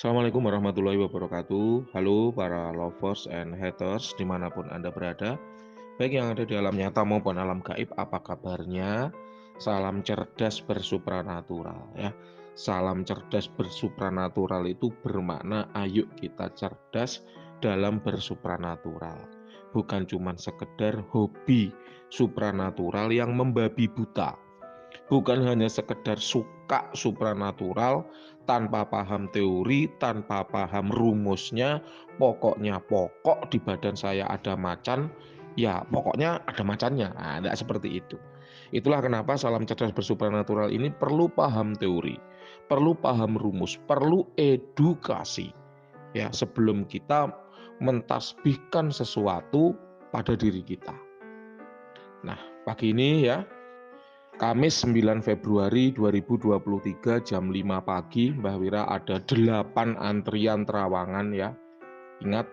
Assalamualaikum warahmatullahi wabarakatuh. Halo para lovers and haters dimanapun Anda berada, baik yang ada di alam nyata maupun alam gaib, apa kabarnya? Salam cerdas bersupranatural ya. Salam cerdas bersupranatural itu bermakna ayo kita cerdas dalam bersupranatural. Bukan cuma sekedar hobi supranatural yang membabi buta. Bukan hanya sekedar suka supranatural tanpa paham teori, tanpa paham rumusnya, pokoknya pokok di badan saya ada macan, ya pokoknya ada macannya. Nah, tidak seperti itu. Itulah kenapa salam cerdas bersupranatural ini perlu paham teori, perlu paham rumus, perlu edukasi. Ya, sebelum kita mentasbihkan sesuatu pada diri kita. Nah, pagi ini ya, Kamis 9 Februari 2023 jam 5 pagi, Mbah Wira ada 8 antrian terawangan ya. Ingat,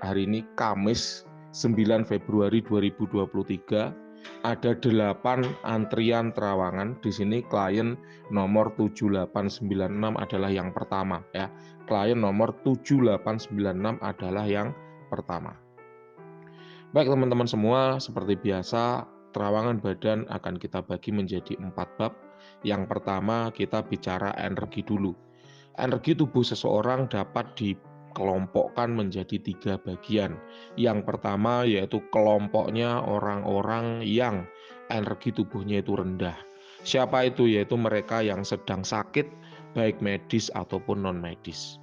hari ini Kamis 9 Februari 2023 ada 8 antrian terawangan. Di sini klien nomor 7896 adalah yang pertama ya. Klien nomor 7896 adalah yang pertama. Baik teman-teman semua, seperti biasa terawangan badan akan kita bagi menjadi 4 bab. Yang pertama kita bicara energi dulu. Energi tubuh seseorang dapat dikelompokkan menjadi 3 bagian. Yang pertama yaitu kelompoknya orang-orang yang energi tubuhnya itu rendah. Siapa itu? Yaitu mereka yang sedang sakit, baik medis ataupun non-medis.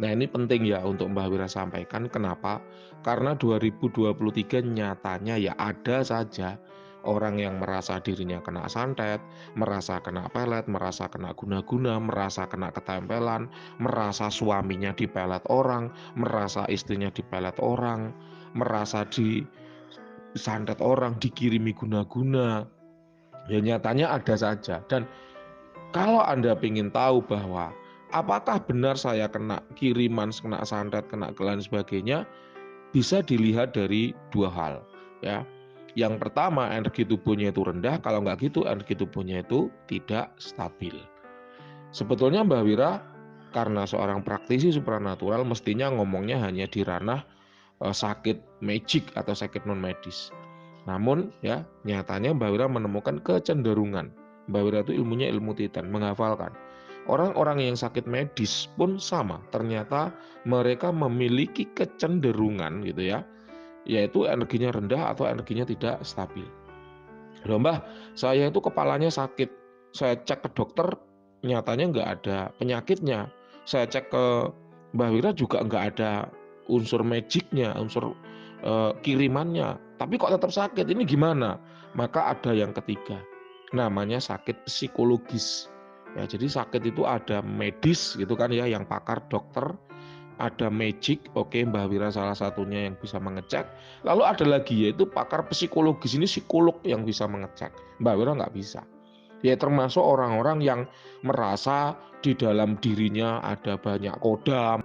Nah, ini penting ya untuk Mbah Wira sampaikan. Kenapa? Karena 2023 nyatanya ya ada saja orang yang merasa dirinya kena santet, merasa kena pelet, merasa kena guna-guna, merasa kena ketempelan, merasa suaminya dipelet orang, merasa istrinya dipelet orang, merasa disantet orang, dikirimi guna-guna. Ya nyatanya ada saja. Dan kalau Anda ingin tahu bahwa apakah benar saya kena kiriman, kena santet, kena lain sebagainya, bisa dilihat dari 2 hal ya. Yang pertama, energi tubuhnya itu rendah, kalau nggak gitu energi tubuhnya itu tidak stabil. Sebetulnya Mbah Wira karena seorang praktisi supranatural mestinya ngomongnya hanya di ranah sakit magic atau sakit non medis. Namun ya nyatanya Mbah Wira menemukan kecenderungan. Mbah Wira itu ilmunya ilmu titan, menghafalkan. Orang-orang yang sakit medis pun sama, ternyata mereka memiliki kecenderungan gitu ya, yaitu energinya rendah atau energinya tidak stabil. Loh Mbah, saya itu kepalanya sakit, saya cek ke dokter, nyatanya nggak ada penyakitnya. Saya cek ke Mbah Wira juga nggak ada unsur magicnya, unsur kirimannya. Tapi kok tetap sakit, ini gimana? Maka ada yang ketiga, namanya sakit psikologis. Ya, jadi sakit itu ada medis gitu kan ya, yang pakar dokter, ada magic, oke Mbah Wira salah satunya yang bisa mengecek. Lalu ada lagi yaitu pakar psikologis, ini psikolog yang bisa mengecek. Mbah Wira nggak bisa. Ya termasuk orang-orang yang merasa di dalam dirinya ada banyak kodam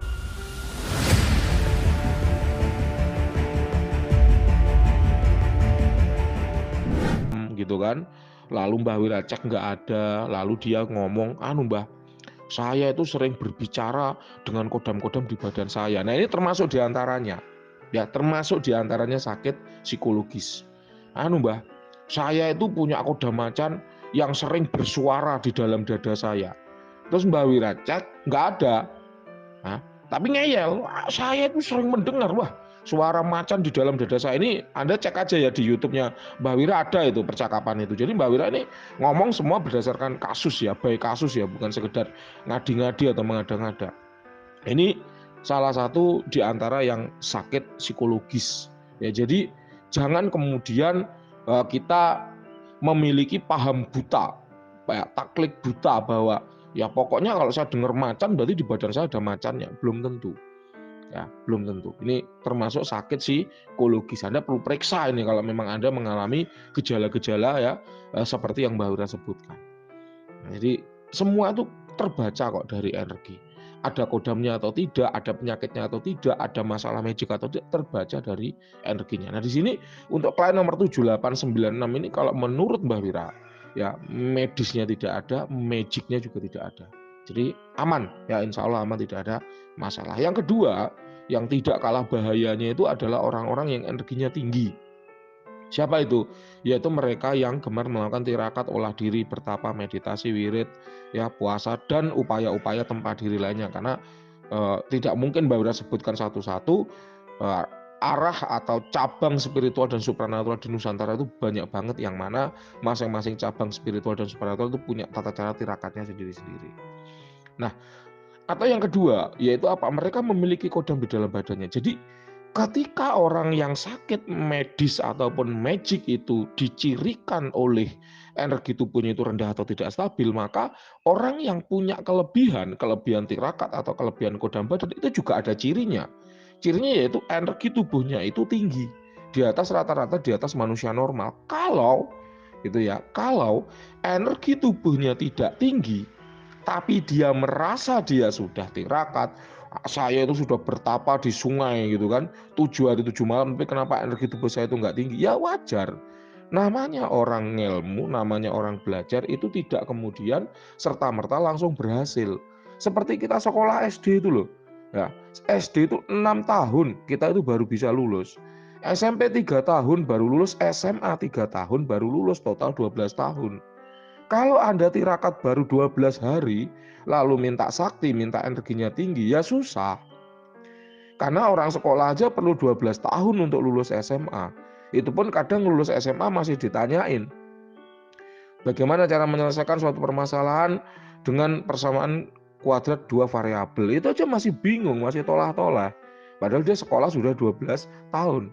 gitu kan. Lalu Mbah Wira cek nggak ada, lalu dia ngomong, Mbah, saya itu sering berbicara dengan kodam-kodam di badan saya. Nah ini termasuk diantaranya, ya termasuk diantaranya sakit psikologis. Mbah, saya itu punya kodam macan yang sering bersuara di dalam dada saya. Terus Mbah Wira cek, nggak ada. Hah? Tapi ngeyel, saya itu sering mendengar, wah suara macan di dalam dada saya. Ini Anda cek aja ya di YouTube-nya Mbah Wira, ada itu percakapan itu. Jadi Mbah Wira ini ngomong semua berdasarkan kasus ya, baik kasus ya, bukan sekedar ngadi-ngadi atau mengada-ngada. Ini salah satu di antara yang sakit psikologis. Ya, jadi jangan kemudian kita memiliki paham buta, kayak taklik buta bahwa ya pokoknya kalau saya dengar macan berarti di badan saya ada macannya. Belum tentu. Ya, belum tentu. Ini termasuk sakit psikologis. Anda perlu periksa ini kalau memang Anda mengalami gejala-gejala ya seperti yang Mbak Wira sebutkan. Nah, jadi semua itu terbaca kok dari energi. Ada kodamnya atau tidak, ada penyakitnya atau tidak, ada masalah magic atau tidak, terbaca dari energinya. Nah, di sini untuk klien nomor 7896 ini kalau menurut Mbah Wira, ya medisnya tidak ada, magicnya juga tidak ada. Jadi aman, ya insya Allah aman, tidak ada masalah. Yang kedua, yang tidak kalah bahayanya itu adalah orang-orang yang energinya tinggi. Siapa itu? Yaitu mereka yang gemar melakukan tirakat, olah diri, bertapa, meditasi, wirid, ya puasa, dan upaya-upaya tempat diri lainnya. Karena tidak mungkin Mbak Wira sebutkan satu-satu, arah atau cabang spiritual dan supranatural di Nusantara itu banyak banget, yang mana masing-masing cabang spiritual dan supranatural itu punya tata cara tirakatnya sendiri-sendiri. Nah, atau yang kedua, yaitu apa? Mereka memiliki kodam di dalam badannya. Jadi ketika orang yang sakit medis ataupun magic itu dicirikan oleh energi tubuhnya itu rendah atau tidak stabil, maka orang yang punya kelebihan tirakat atau kelebihan kodam badan itu juga ada cirinya. Cirinya yaitu energi tubuhnya itu tinggi, di atas rata-rata, di atas manusia normal. Kalau energi tubuhnya tidak tinggi, tapi dia merasa dia sudah tirakat, saya itu sudah bertapa di sungai gitu kan, 7 hari 7 malam, tapi kenapa energi tubuh saya itu nggak tinggi? Ya wajar. Namanya orang ngelmu, namanya orang belajar itu tidak kemudian serta-merta langsung berhasil. Seperti kita sekolah SD itu loh. Ya, SD itu 6 tahun kita itu baru bisa lulus. SMP 3 tahun baru lulus, SMA 3 tahun baru lulus, total 12 tahun. Kalau Anda tirakat baru 12 hari, lalu minta sakti, minta energinya tinggi, ya susah. Karena orang sekolah aja perlu 12 tahun untuk lulus SMA. Itu pun kadang lulus SMA masih ditanyain, bagaimana cara menyelesaikan suatu permasalahan dengan persamaan kuadrat 2 variabel. Itu aja masih bingung, masih tolah-tolah. Padahal dia sekolah sudah 12 tahun.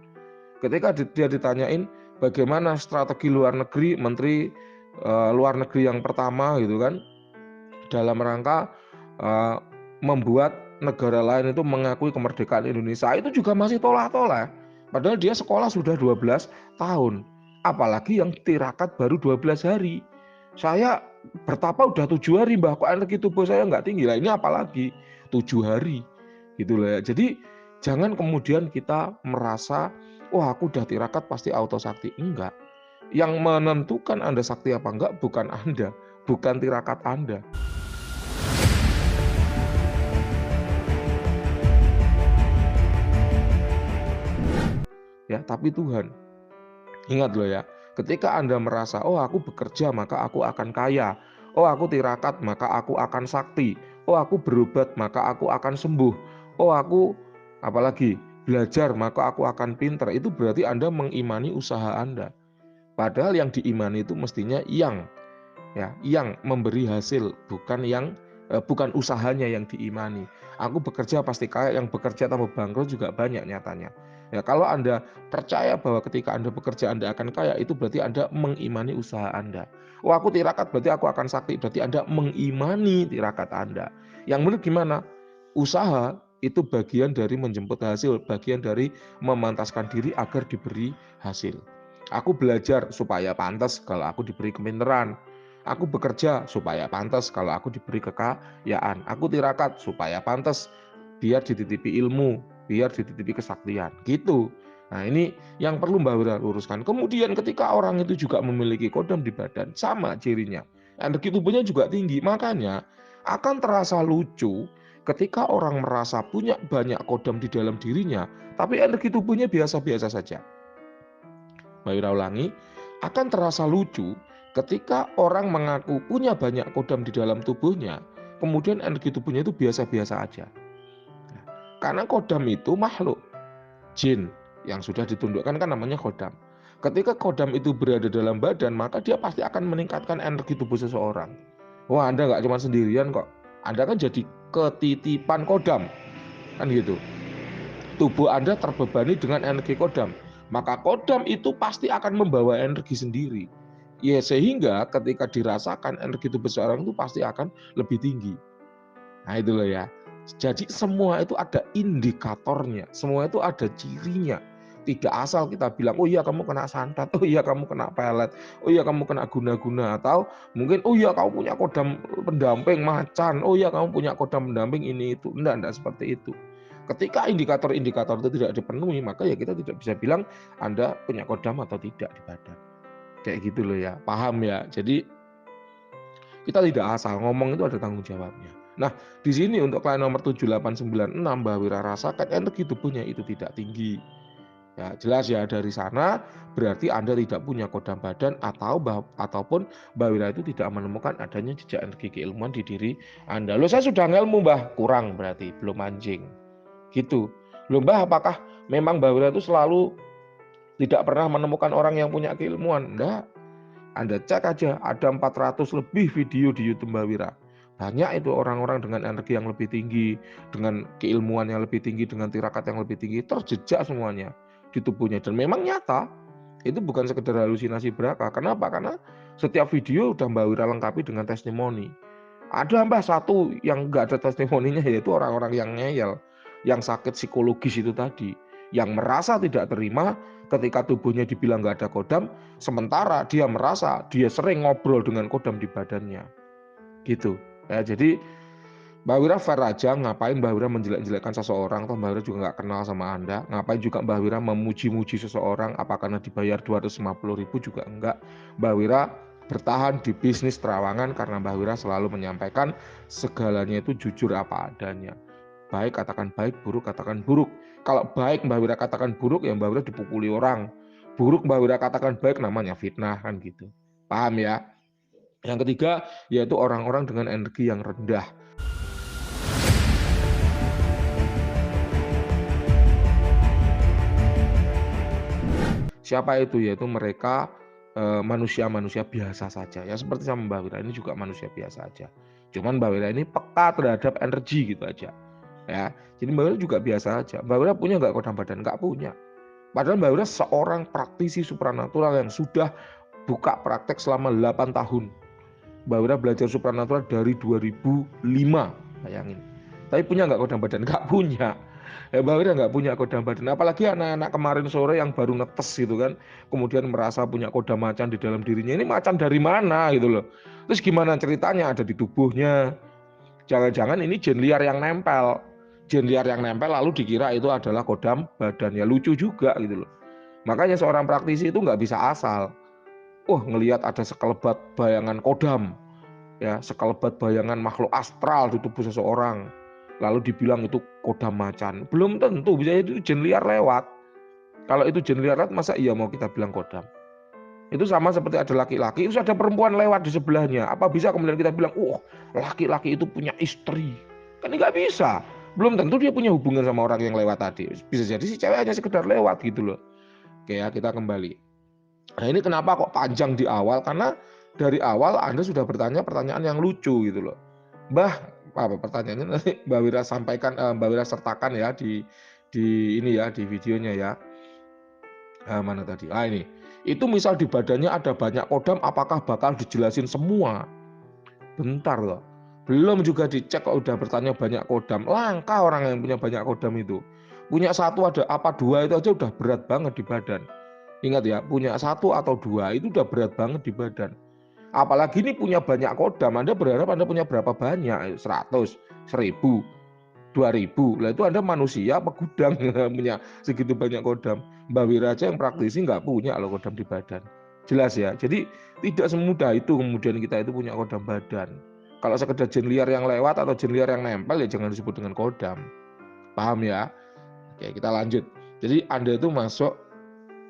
Ketika dia ditanyain bagaimana strategi luar negeri, menteri luar negeri yang pertama gitu kan, dalam rangka membuat negara lain itu mengakui kemerdekaan Indonesia, itu juga masih tolah-tolah. Padahal dia sekolah sudah 12 tahun. Apalagi yang tirakat baru 12 hari. Saya bertapa udah 7 hari, Mbah, kok energi tubuh saya nggak tinggi. Lah ini apalagi 7 hari. Gitu loh ya. Jadi jangan kemudian kita merasa, wah aku udah tirakat pasti auto sakti. Enggak. Yang menentukan Anda sakti apa enggak bukan Anda, bukan tirakat Anda. Ya, tapi Tuhan. Ingat loh ya, ketika Anda merasa, oh aku bekerja maka aku akan kaya, oh aku tirakat maka aku akan sakti, oh aku berobat maka aku akan sembuh, oh aku apalagi belajar maka aku akan pinter, itu berarti Anda mengimani usaha Anda. Padahal yang diimani itu mestinya yang memberi hasil, bukan usahanya yang diimani. Aku bekerja pasti kaya, yang bekerja tambah bangkrut juga banyak nyatanya. Ya, kalau Anda percaya bahwa ketika Anda bekerja Anda akan kaya, itu berarti Anda mengimani usaha Anda. Oh, aku tirakat berarti aku akan sakti, berarti Anda mengimani tirakat Anda. Yang menurut gimana? Usaha itu bagian dari menjemput hasil, bagian dari memantaskan diri agar diberi hasil. Aku belajar supaya pantas kalau aku diberi kepinteran. Aku bekerja supaya pantas kalau aku diberi kekayaan. Aku tirakat supaya pantas biar dititipi ilmu, biar dititipi kesaktian. Gitu. Nah ini yang perlu Mbak Wira luruskan. Kemudian ketika orang itu juga memiliki kodam di badan, sama cirinya. Energi tubuhnya juga tinggi. Makanya akan terasa lucu ketika orang merasa punya banyak kodam di dalam dirinya, tapi energi tubuhnya biasa-biasa saja. Mbak Wira ulangi, akan terasa lucu ketika orang mengaku punya banyak kodam di dalam tubuhnya, kemudian energi tubuhnya itu biasa-biasa aja. Karena kodam itu makhluk jin yang sudah ditundukkan, kan namanya kodam. Ketika kodam itu berada dalam badan, maka dia pasti akan meningkatkan energi tubuh seseorang. Wah, Anda nggak cuma sendirian kok. Anda kan jadi ketitipan kodam, kan gitu. Tubuh Anda terbebani dengan energi kodam, maka kodam itu pasti akan membawa energi sendiri. Ya, sehingga ketika dirasakan energi tubuh seseorang itu pasti akan lebih tinggi. Nah, itu loh ya. Jadi semua itu ada indikatornya, semua itu ada cirinya. Tidak asal kita bilang, oh iya kamu kena santet, oh iya kamu kena pelet, oh iya kamu kena guna-guna, atau mungkin oh iya kamu punya kodam pendamping macan, oh iya kamu punya kodam pendamping ini itu. Enggak seperti itu. Ketika indikator-indikator itu tidak dipenuhi, maka ya kita tidak bisa bilang Anda punya kodam atau tidak di badan. Kayak gitu loh ya, paham ya. Jadi Kita tidak asal, ngomong itu ada tanggung jawabnya. Nah, di sini untuk klien nomor 7896 Mbak Wira rasakan energi tubuhnya itu tidak tinggi. Ya, jelas ya dari sana berarti Anda tidak punya kodam badan ataupun Mbak Wira itu tidak menemukan adanya jejak energi keilmuan di diri Anda. Loh, saya sudah ngelmu, Mbah. Kurang berarti, belum anjing. Gitu. Loh, Mbah, apakah memang Mbak Wira itu selalu tidak pernah menemukan orang yang punya keilmuan? Enggak. Anda cek aja, ada 400 lebih video di YouTube Mbak Wira. Banyak itu orang-orang dengan energi yang lebih tinggi, dengan keilmuan yang lebih tinggi, dengan tirakat yang lebih tinggi, terjejak semuanya di tubuhnya. Dan memang nyata, itu bukan sekedar halusinasi belaka. Kenapa? Karena setiap video udah Mbak Wira lengkapi dengan testimoni. Ada Mbak satu yang nggak ada testimoninya, yaitu orang-orang yang ngeyel, yang sakit psikologis itu tadi, yang merasa tidak terima ketika tubuhnya dibilang nggak ada kodam, sementara dia merasa dia sering ngobrol dengan kodam di badannya. Gitu. Ya, jadi Mbak Wira fair aja, ngapain Mbak Wira menjelek-jelekkan seseorang, toh Mbak Wira juga nggak kenal sama Anda. Ngapain juga Mbak Wira memuji-muji seseorang, apa karena dibayar 250.000 juga enggak. Mbak Wira bertahan di bisnis terawangan karena Mbak Wira selalu menyampaikan segalanya itu jujur apa adanya. Baik katakan baik, buruk katakan buruk. Kalau baik Mbak Wira katakan buruk, ya Mbak Wira dipukuli orang. Buruk Mbak Wira katakan baik, namanya fitnah kan gitu. Paham ya? Yang ketiga yaitu orang-orang dengan energi yang rendah. Siapa itu? Yaitu mereka manusia-manusia biasa saja. Ya seperti sama Mbak Wira ini juga manusia biasa aja. Cuman Mbak Wira ini peka terhadap energi gitu aja. Ya, jadi Mbak Wira juga biasa aja. Mbak Wira punya nggak kodam badan? Nggak punya. Padahal Mbak Wira seorang praktisi supranatural yang sudah buka praktek selama 8 tahun. Mbak Wira belajar supranatural dari 2005, bayangin. Tapi punya nggak kodam badan? Nggak punya. Mbak Wira nggak punya kodam badan. Apalagi anak-anak kemarin sore yang baru netes gitu kan, kemudian merasa punya kodam macan di dalam dirinya. Ini macan dari mana gitu loh. Terus gimana ceritanya? Ada di tubuhnya. Jangan-jangan ini jin liar yang nempel. Jin liar yang nempel lalu dikira itu adalah kodam badan. Ya lucu juga gitu loh. Makanya seorang praktisi itu nggak bisa asal. Ngelihat ada sekelebat bayangan kodam, ya sekelebat bayangan makhluk astral di tubuh seseorang, lalu dibilang itu kodam macan. Belum tentu, bisa itu jin liar lewat. Kalau itu jin liar lewat, masa iya mau kita bilang kodam? Itu sama seperti ada laki-laki, terus ada perempuan lewat di sebelahnya. Apa bisa kemudian kita bilang, laki-laki itu punya istri? Kan nggak bisa. Belum tentu dia punya hubungan sama orang yang lewat tadi. Bisa jadi si cewek hanya sekedar lewat gitu loh. Oke ya, kita kembali. Nah ini kenapa kok panjang di awal? Karena dari awal Anda sudah bertanya pertanyaan yang lucu gitu loh. Mbah, apa pertanyaannya nanti Mbak Wira sampaikan, Mbak Wira sertakan ya di ini ya, di videonya ya. Mana tadi? Ini. Itu misal di badannya ada banyak kodam, apakah bakal dijelasin semua? Bentar loh. Belum juga dicek kok udah bertanya banyak kodam. Langka orang yang punya banyak kodam itu. Punya satu ada apa dua itu aja udah berat banget di badan. Ingat ya, punya satu atau dua itu udah berat banget di badan. Apalagi ini punya banyak kodam, Anda berharap Anda punya berapa banyak? 100, 1000, 2000. Lah itu Anda manusia apa gudang punya segitu banyak kodam. Mbak Wira aja yang praktisi nggak punya loh kodam di badan. Jelas ya. Jadi tidak semudah itu kemudian kita itu punya kodam badan. Kalau sekedar jin liar yang lewat atau jin liar yang nempel ya jangan disebut dengan kodam. Paham ya? Oke, kita lanjut. Jadi Anda itu masuk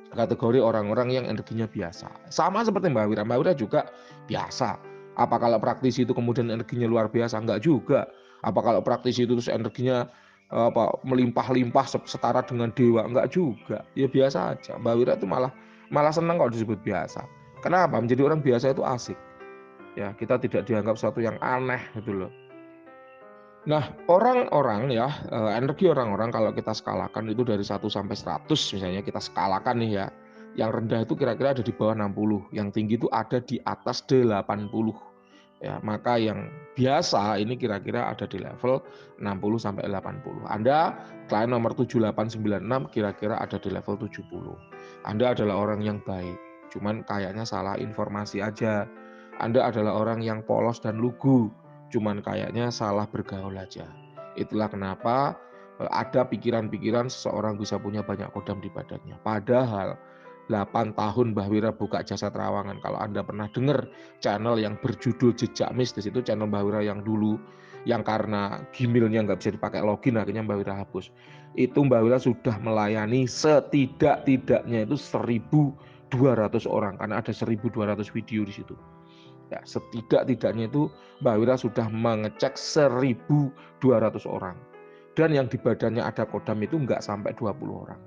kategori orang-orang yang energinya biasa. Sama seperti Mbak Wira. Mbak Wira juga biasa. Apa kalau praktisi itu kemudian energinya luar biasa? Enggak juga. Apa kalau praktisi itu terus energinya melimpah-limpah setara dengan dewa? Enggak juga. Ya biasa aja. Mbak Wira itu malah senang kalau disebut biasa. Kenapa? Menjadi orang biasa itu asik. Ya, kita tidak dianggap sesuatu yang aneh gitu loh. Nah, orang-orang ya, energi orang-orang kalau kita skalakan itu dari 1 sampai 100 misalnya kita skalakan nih ya. Yang rendah itu kira-kira ada di bawah 60, yang tinggi itu ada di atas 80. Ya, maka yang biasa ini kira-kira ada di level 60 sampai 80. Anda klien nomor 7896 kira-kira ada di level 70. Anda adalah orang yang baik, cuman kayaknya salah informasi aja. Anda adalah orang yang polos dan lugu, cuman kayaknya salah bergaul aja. Itulah kenapa ada pikiran-pikiran seseorang bisa punya banyak kodam di badannya. Padahal 8 tahun Mbah Wira buka jasa terawangan. Kalau Anda pernah dengar channel yang berjudul Jejak Mistis, itu channel Mbah Wira yang dulu, yang karena Gmail-nya nggak bisa dipakai login, akhirnya Mbah Wira hapus. Itu Mbah Wira sudah melayani setidak-tidaknya itu 1.200 orang, karena ada 1.200 video di situ. Ya, setidak-tidaknya itu Mbah Wira sudah mengecek 1.200 orang. Dan yang di badannya ada kodam itu nggak sampai 20 orang.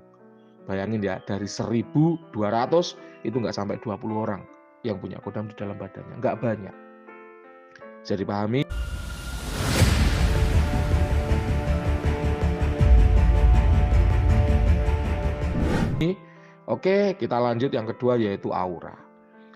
Bayangin ya, dari 1.200 itu nggak sampai 20 orang yang punya kodam di dalam badannya. Nggak banyak. Bisa dipahami? Oke, kita lanjut yang kedua, yaitu aura.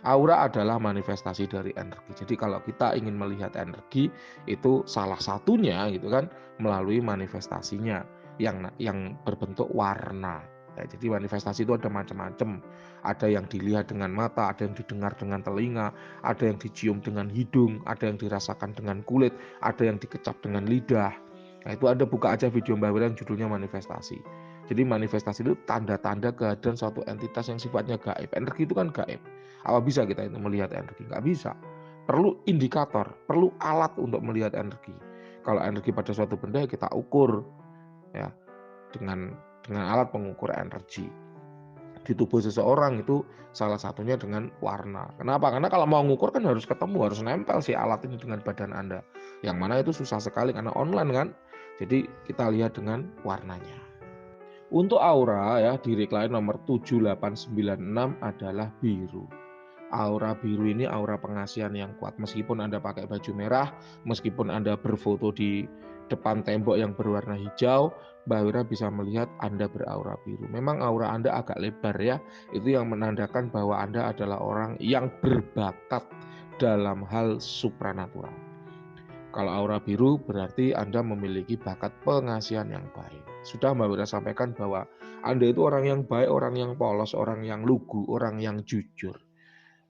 Aura adalah manifestasi dari energi. Jadi kalau kita ingin melihat energi, itu salah satunya gitu kan melalui manifestasinya yang berbentuk warna. Ya, jadi manifestasi itu ada macam-macam. Ada yang dilihat dengan mata, ada yang didengar dengan telinga, ada yang dicium dengan hidung, ada yang dirasakan dengan kulit, ada yang dikecap dengan lidah. Nah, itu Anda buka aja video Mbah Wira yang judulnya manifestasi. Jadi manifestasi itu tanda-tanda kehadiran suatu entitas yang sifatnya gaib. Energi itu kan gaib. Apa bisa kita itu melihat energi? Nggak bisa. Perlu indikator, perlu alat untuk melihat energi. Kalau energi pada suatu benda kita ukur ya dengan alat pengukur energi. Di tubuh seseorang itu salah satunya dengan warna. Kenapa? Karena kalau mau mengukur kan harus ketemu, harus nempel si alat ini dengan badan Anda. Yang mana itu susah sekali karena online kan. Jadi kita lihat dengan warnanya. Untuk aura ya, di Recline nomor 7896 adalah biru. Aura biru ini aura pengasihan yang kuat. Meskipun Anda pakai baju merah, meskipun Anda berfoto di depan tembok yang berwarna hijau, Mbah Wira bisa melihat Anda beraura biru. Memang aura Anda agak lebar ya, itu yang menandakan bahwa Anda adalah orang yang berbakat dalam hal supranatural. Kalau aura biru berarti Anda memiliki bakat pengasihan yang baik. Sudah Mbak Wira sampaikan bahwa Anda itu orang yang baik, orang yang polos, orang yang lugu, orang yang jujur.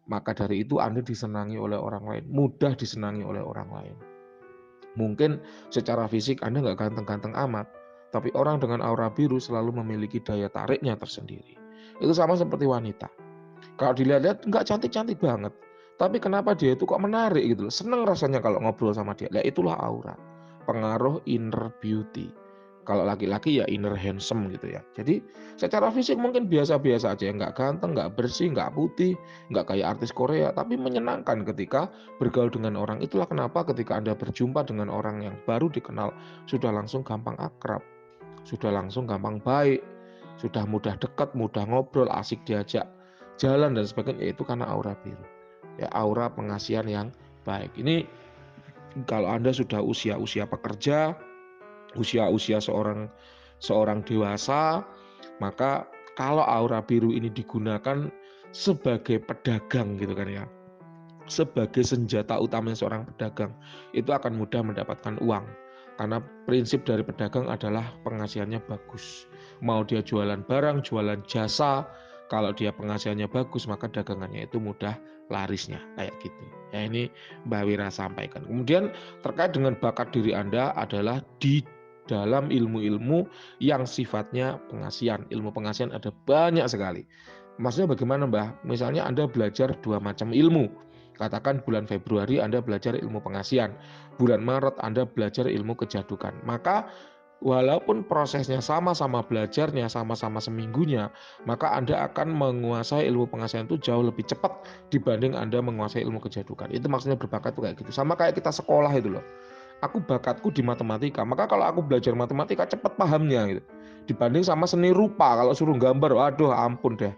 Maka dari itu Anda disenangi oleh orang lain, mudah disenangi oleh orang lain. Mungkin secara fisik Anda nggak ganteng-ganteng amat, tapi orang dengan aura biru selalu memiliki daya tariknya tersendiri. Itu sama seperti wanita. Kalau dilihat-lihat nggak cantik-cantik banget, tapi kenapa dia itu kok menarik gitu loh. Seneng rasanya kalau ngobrol sama dia. Nah, itulah aura. Pengaruh inner beauty. Kalau laki-laki ya inner handsome gitu ya. Jadi secara fisik mungkin biasa-biasa aja, nggak ganteng, nggak bersih, nggak putih, nggak kayak artis Korea, tapi menyenangkan ketika bergaul dengan orang. Itulah kenapa ketika Anda berjumpa dengan orang yang baru dikenal, sudah langsung gampang akrab, sudah langsung gampang baik, sudah mudah dekat, mudah ngobrol, asik diajak jalan dan sebagainya, itu karena aura biru. Ya, aura pengasihan yang baik. Ini kalau Anda sudah usia pekerja, usia seorang dewasa, maka kalau aura biru ini digunakan sebagai pedagang gitu kan ya, sebagai senjata utama seorang pedagang, itu akan mudah mendapatkan uang. Karena prinsip dari pedagang adalah pengasihannya bagus. Mau dia jualan barang, jualan jasa, kalau dia pengasihannya bagus, maka dagangannya itu mudah larisnya, kayak gitu. Ya, ini Mbak Wira sampaikan. Kemudian terkait dengan bakat diri Anda adalah di dalam ilmu-ilmu yang sifatnya pengasihan. Ilmu pengasihan ada banyak sekali. Maksudnya bagaimana Mbah? Misalnya Anda belajar 2 macam ilmu. Katakan bulan Februari Anda belajar ilmu pengasihan, bulan Maret Anda belajar ilmu kejadukan. Maka walaupun prosesnya sama-sama belajarnya, sama-sama seminggunya, maka Anda akan menguasai ilmu pengasihan itu jauh lebih cepat dibanding Anda menguasai ilmu kejadukan. Itu maksudnya berbakat itu kayak gitu. Sama kayak kita sekolah itu loh. Aku bakatku di matematika, maka kalau aku belajar matematika cepat pahamnya gitu. Dibanding sama seni rupa, kalau suruh gambar, waduh ampun deh,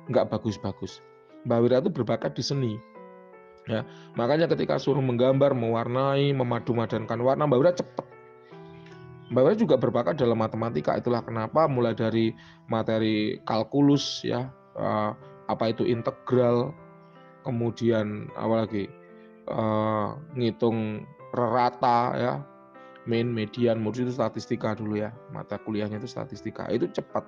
nggak bagus-bagus. Mbak Wira itu berbakat di seni. Ya, makanya ketika suruh menggambar, mewarnai, memadu-madankan warna, Mbak Wira cepat. Mbak Wira juga berbakat dalam matematika. Itulah kenapa mulai dari materi kalkulus ya, apa itu integral, kemudian apalagi ngitung rata ya, mean, median, modul itu statistika dulu ya. Mata kuliahnya itu statistika. Itu cepat.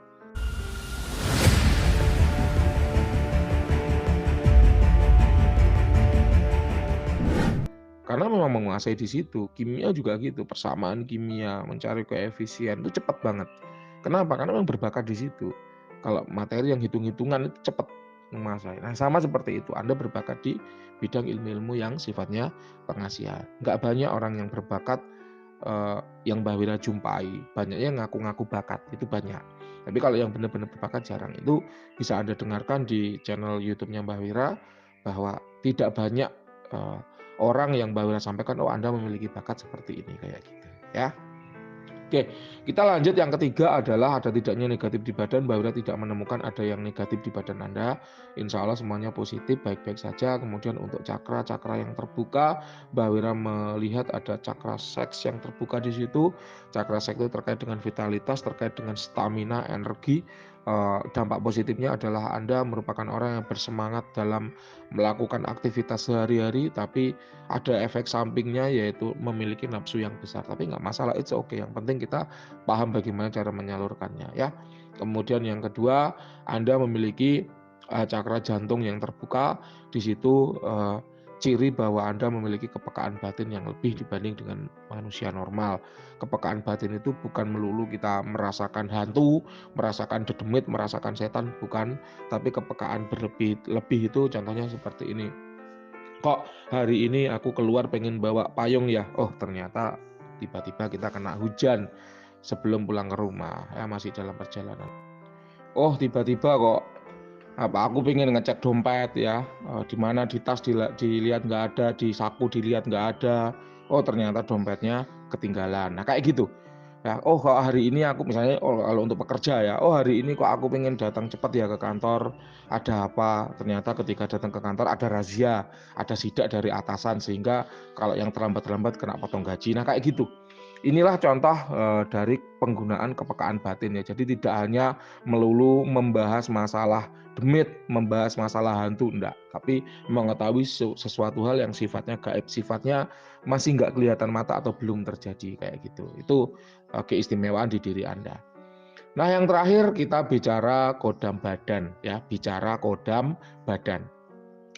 Karena memang menguasai di situ. Kimia juga gitu, persamaan kimia, mencari koefisien itu cepat banget. Kenapa? Karena memang berbakat di situ. Kalau materi yang hitung-hitungan itu cepat menguasai. Nah, sama seperti itu, Anda berbakat di bidang ilmu-ilmu yang sifatnya pengasihan. Nggak banyak orang yang berbakat yang Mbak Wira jumpai, banyaknya ngaku-ngaku bakat, itu banyak. Tapi kalau yang benar-benar berbakat jarang. Itu bisa Anda dengarkan di channel YouTube-nya Mbak Wira, bahwa tidak banyak orang yang Mbak Wira sampaikan, oh Anda memiliki bakat seperti ini, kayak gitu ya. Oke, kita lanjut. Yang ketiga adalah ada tidaknya negatif di badan. Mbak Wira tidak menemukan ada yang negatif di badan Anda. Insya Allah semuanya positif, baik-baik saja. Kemudian untuk cakra-cakra yang terbuka, Mbak Wira melihat ada cakra seks yang terbuka di situ. Cakra seks itu terkait dengan vitalitas, terkait dengan stamina, energi. Dampak positifnya adalah Anda merupakan orang yang bersemangat dalam melakukan aktivitas sehari-hari, tapi ada efek sampingnya yaitu memiliki nafsu yang besar. Tapi nggak masalah, it's okay. Yang penting kita paham bagaimana cara menyalurkannya ya. Kemudian yang kedua, Anda memiliki cakra jantung yang terbuka. Di situ ciri bahwa Anda memiliki kepekaan batin yang lebih dibanding dengan manusia normal. Kepekaan batin itu bukan melulu kita merasakan hantu, merasakan dedemit, merasakan setan, bukan. Tapi kepekaan berlebih itu contohnya seperti ini. Kok hari ini aku keluar pengen bawa payung ya? Oh ternyata tiba-tiba kita kena hujan sebelum pulang ke rumah ya, masih dalam perjalanan. Oh tiba-tiba kok aku pengen ngecek dompet ya, di mana di tas dilihat nggak ada, di saku dilihat nggak ada. Oh ternyata dompetnya ketinggalan. Nah kayak gitu. Ya, oh kalau hari ini aku misalnya, kalau untuk pekerja ya, oh hari ini kok aku pengen datang cepat ya ke kantor, ada apa? Ternyata ketika datang ke kantor ada razia, ada sidak dari atasan, sehingga kalau yang terlambat-terlambat kena potong gaji. Nah kayak gitu. Inilah contoh dari penggunaan kepekaan batin ya. Jadi tidak hanya melulu membahas masalah demit, membahas masalah hantu, enggak. Tapi mengetahui sesuatu hal yang sifatnya gaib, sifatnya masih nggak kelihatan mata atau belum terjadi kayak gitu. Itu keistimewaan di diri Anda. Nah, yang terakhir kita bicara kodam badan ya, bicara kodam badan.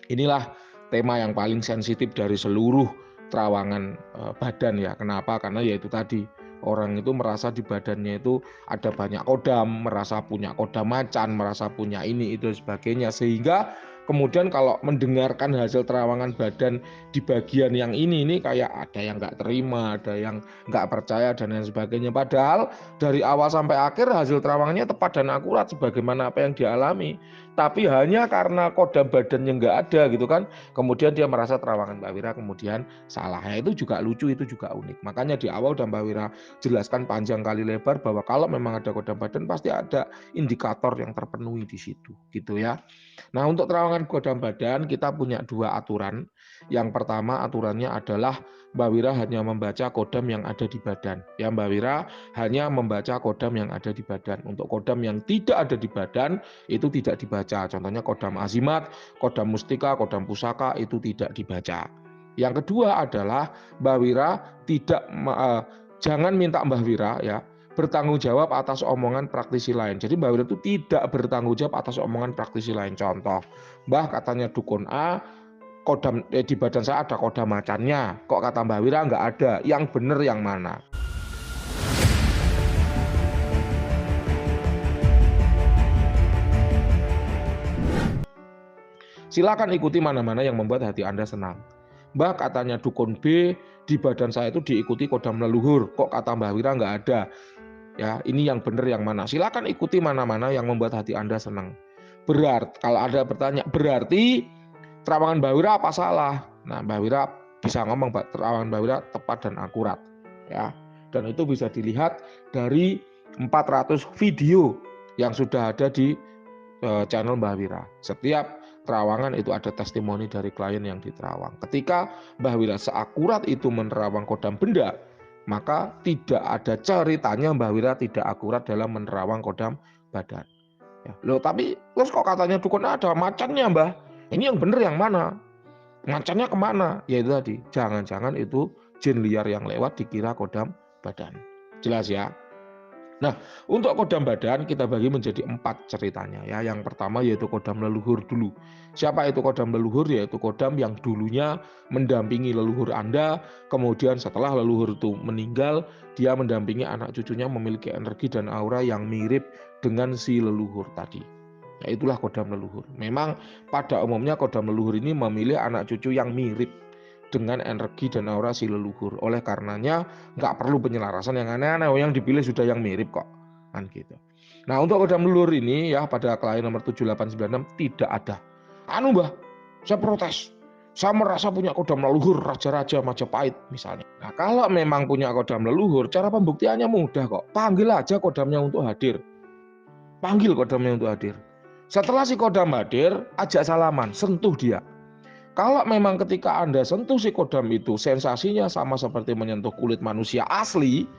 Inilah tema yang paling sensitif dari seluruh terawangan badan ya. Kenapa? Karena yaitu tadi, orang itu merasa di badannya itu ada banyak kodam, merasa punya kodam macan, merasa punya ini itu sebagainya, sehingga kemudian kalau mendengarkan hasil terawangan badan di bagian yang ini kayak ada yang nggak terima, ada yang nggak percaya dan lain sebagainya. Padahal dari awal sampai akhir hasil terawangannya tepat dan akurat sebagaimana apa yang dialami. Tapi hanya karena kodam badannya nggak ada gitu kan, kemudian dia merasa terawangan Mbak Wira kemudian salah. Ya, itu juga lucu, itu juga unik. Makanya di awal udah Mbak Wira jelaskan panjang kali lebar bahwa kalau memang ada kodam badan pasti ada indikator yang terpenuhi di situ gitu ya. Nah, untuk terawangan kodam badan kita punya dua aturan. Yang pertama aturannya adalah Mbak Wira hanya membaca kodam yang ada di badan. Ya, Mbak Wira hanya membaca kodam yang ada di badan. Untuk kodam yang tidak ada di badan itu tidak dibaca. Contohnya kodam azimat, kodam mustika, kodam pusaka itu tidak dibaca. Yang kedua adalah Mbak Wira jangan minta Mbak Wira ya bertanggung jawab atas omongan praktisi lain. Jadi Mbak Wira itu tidak bertanggung jawab atas omongan praktisi lain. Contoh, Mbah katanya dukun A, kodam di badan saya ada kodam macannya. Kok kata Mbak Wira nggak ada? Yang benar yang mana? Silakan ikuti mana-mana yang membuat hati Anda senang. Mbah katanya dukun B, di badan saya itu diikuti kodam leluhur. Kok kata Mbak Wira nggak ada? Ya, ini yang benar yang mana? Silakan ikuti mana-mana yang membuat hati Anda senang. Berarti kalau Anda bertanya, berarti terawangan Mbak Wira apa salah? Nah, Mbak Wira bisa ngomong terawangan Mbak Wira tepat dan akurat, ya. Dan itu bisa dilihat dari 400 video yang sudah ada di channel Mbak Wira. Setiap terawangan itu ada testimoni dari klien yang diterawang. Ketika Mbak Wira seakurat itu menerawang kodam benda, maka tidak ada ceritanya Mbak Wira tidak akurat dalam menerawang kodam badan. Ya, loh tapi terus kok katanya dukun ada macannya Mbah? Ini yang benar yang mana? Macannya kemana? Ya itu tadi, jangan-jangan itu jin liar yang lewat dikira kodam badan. Jelas ya? Nah, untuk kodam badan kita bagi menjadi 4 ceritanya ya. Yang pertama yaitu kodam leluhur dulu. Siapa itu kodam leluhur? Yaitu kodam yang dulunya mendampingi leluhur Anda, kemudian setelah leluhur itu meninggal, dia mendampingi anak cucunya memiliki energi dan aura yang mirip dengan si leluhur tadi. Ya, itulah kodam leluhur. Memang pada umumnya kodam leluhur ini memilih anak cucu yang mirip dengan energi dan aura si leluhur. Oleh karenanya nggak perlu penyelarasan yang aneh-aneh, yang dipilih sudah yang mirip kok, kan gitu. Nah, untuk kodam leluhur ini ya pada klien nomor 7896 tidak ada. Anu Mbah, saya protes. Saya merasa punya kodam leluhur raja-raja Majapahit misalnya. Nah, kalau memang punya kodam leluhur, cara pembuktiannya mudah kok. Panggil aja kodamnya untuk hadir. Panggil kodamnya untuk hadir. Setelah si kodam hadir, ajak salaman, sentuh dia. Kalau memang ketika Anda sentuh si kodam itu sensasinya sama seperti menyentuh kulit manusia asli,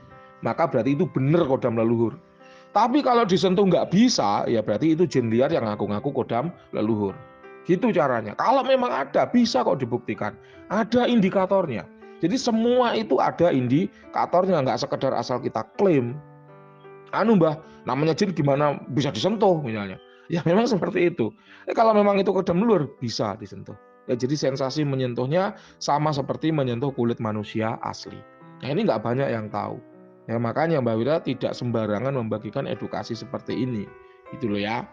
maka berarti itu benar kodam leluhur. Tapi kalau disentuh nggak bisa, ya berarti itu jin liar yang ngaku-ngaku kodam leluhur. Gitu caranya. Kalau memang ada, bisa kok dibuktikan. Ada indikatornya. Jadi semua itu ada indikatornya, nggak sekedar asal kita klaim. Anu Mbah, namanya jin gimana bisa disentuh misalnya. Ya memang seperti itu. Kalau memang itu kodam leluhur, bisa disentuh. Ya, jadi sensasi menyentuhnya sama seperti menyentuh kulit manusia asli. Nah ini nggak banyak yang tahu. Ya makanya Mbak Wira tidak sembarangan membagikan edukasi seperti ini. Gitu loh ya.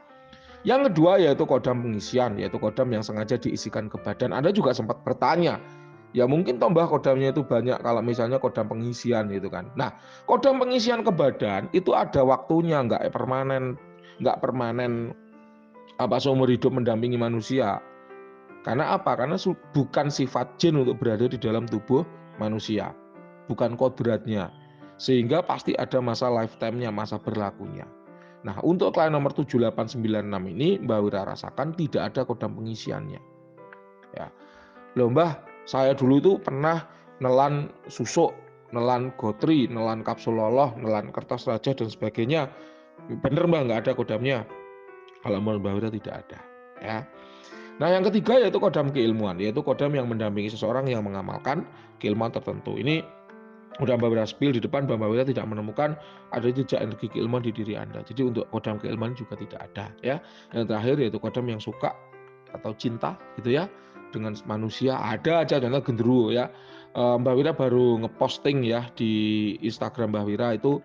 Yang kedua yaitu kodam pengisian, yaitu kodam yang sengaja diisikan ke badan. Anda juga sempat bertanya, ya mungkin tambah kodamnya itu banyak kalau misalnya kodam pengisian gitu kan. Nah, kodam pengisian ke badan itu ada waktunya, nggak permanen apa seumur hidup mendampingi manusia. Karena apa? Karena bukan sifat jin untuk berada di dalam tubuh manusia, bukan kodratnya. Sehingga pasti ada masa lifetime-nya, masa berlakunya. Nah, untuk klien nomor 7896 ini Mbak Wira rasakan tidak ada kodam pengisiannya. Ya. Loh Mbah, saya dulu itu pernah nelan susuk, nelan gotri, nelan kapsul loloh, nelan kertas raja dan sebagainya. Bener Mbah nggak ada kodamnya. Kalau menurut Mbak Wira tidak ada. Ya. Nah, yang ketiga yaitu kodam keilmuan, yaitu kodam yang mendampingi seseorang yang mengamalkan keilmuan tertentu. Ini udah Mbak Wira spill di depan, Mbak Wira tidak menemukan ada jejak energi keilmuan di diri Anda. Jadi untuk kodam keilmuan juga tidak ada ya. Yang terakhir yaitu kodam yang suka atau cinta gitu ya dengan manusia, ada aja contohnya genderuwo ya. Mbak Wira baru ngeposting ya di Instagram Mbak Wira itu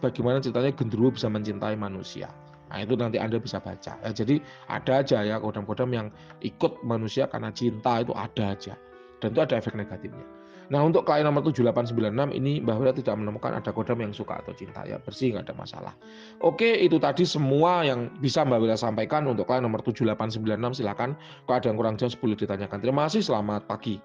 bagaimana ceritanya genderuwo bisa mencintai manusia. Nah, itu nanti Anda bisa baca. Ya, jadi ada aja ya kodam-kodam yang ikut manusia karena cinta, itu ada aja. Dan itu ada efek negatifnya. Nah, untuk klien nomor 7896 ini Mbak Wira tidak menemukan ada kodam yang suka atau cinta. Ya bersih, nggak ada masalah. Oke, itu tadi semua yang bisa Mbak Wira sampaikan untuk klien nomor 7896. Silakan kalau ada yang kurang jelas boleh ditanyakan. Terima kasih, selamat pagi.